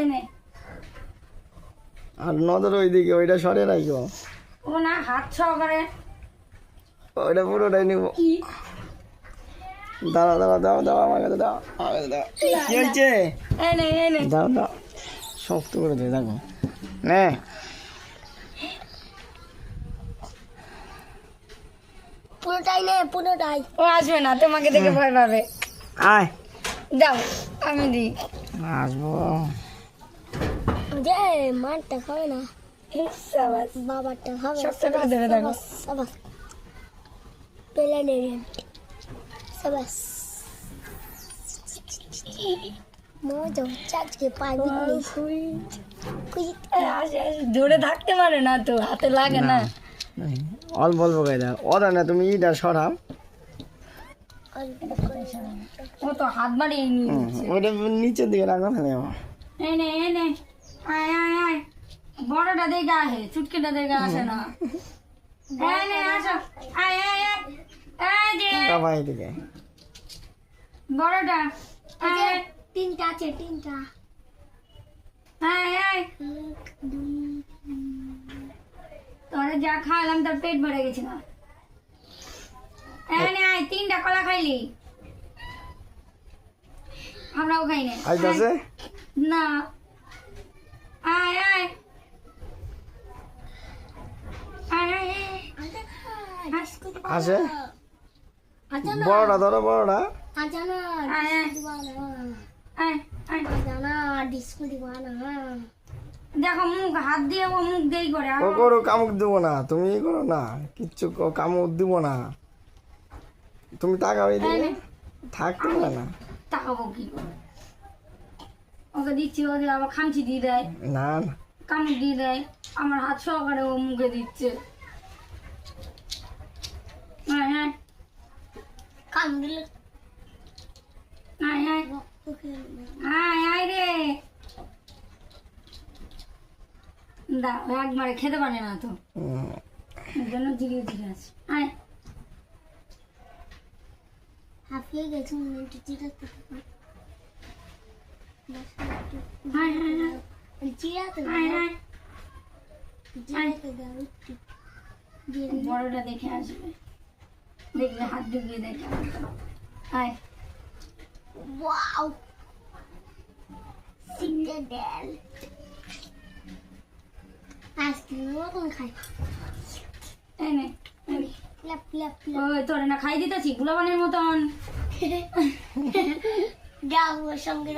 এই নে আর নজর ওইদিকে, ওইটা সরে রাখো। ও না হাত সহকারে ওইটা পুরোটাই নিব। কি দাও দাও দাও দাও, আমার কাছে দাও, আমার কাছে দাও। কি হয়েছে? এই নে দাও দাও, শক্ত করে দে, দেখো নে। পুরোটাই নে, পুরোটাই। ও আসবে না, তোমাকে দেখে ভয় পাবে। আয় দাও আমি দিই। আসবো। যে মারটা খাবে না, সাবাস বাবারটা খাবে। শক্ত করে ধরে দেখো। সাবাস পেলে নেবেন, সাবাস। মজা হচ্ছে আজকে পানি ধরে থাকতে পারে না তো, হাতে লাগে না। অল্প অল্প করে দাও। ওরা না, তুমি ইটা সরাও। ও তো হাত বাড়িয়ে নিয়েছে। ওইটা নিচের দিকে রাখো না। এই নে আয় আয় আয়, বড়টা দেখে আসে, চুটকিটা দেখে আসে না। এই নে আসো, আয় আয় আয়, এই যে সবাই দিকে বড়টা, আয় তিনটা আছে, তিনটা। আয় আয়। তোরে যা খাওয়ালাম তোর পেট ভরে গেছে না। এই নে আয়, 3টা কলা খাইলি, আমরাও খাই না। আইতাছে। না আয় আয় আয় আয় আসে। আচ্ছা না, বড়টা ধরো, বড়টা। আচ্ছা না, আয় আয় দিবা না, আয় আয়। আচ্ছা না, ডিস্কো দিবা না। দেখো মুখ হাত দিয়ে ও মুখ দেই করে। ও করো, কামুক দিব না, তুমি ই করো না, কিচ্ছু কামুক দিব না। তুমি তাকাও এদিকে, থাকতে পারে না। তাকাবো কি করে? ওকে দিচ্ছি, ও যে আবার খামচি দিয়ে দেয়, না না, কামড় দিয়ে দেয়, আমার হাত সহকারে ও মুখে দিচ্ছে। হ্যাঁ হ্যাঁ কাম দিলে আয় আয় আয় আয় রে। দাও, একবারে খেতে পারে না তো, এর জন্য ধীরে ধীরে আছে। আয় হাফিয়ে গেছে, একটু চিরাতে আয় আয় আয় চিরাতে আয় আয়। চিরাতে দাও একটু। বড়টা দেখে আসবে, দেখবে হাত ঢুকিয়ে দেখে। আয় ওয়াও, সিটাডেল আইসক্রিমের মতন খাই। এই নে এই নে। ল্যাপ ল্যাপ ওই তোরে না খাই দিতেছি গুলাবানের মতন। ল্যাপ। যাও ওর সঙ্গে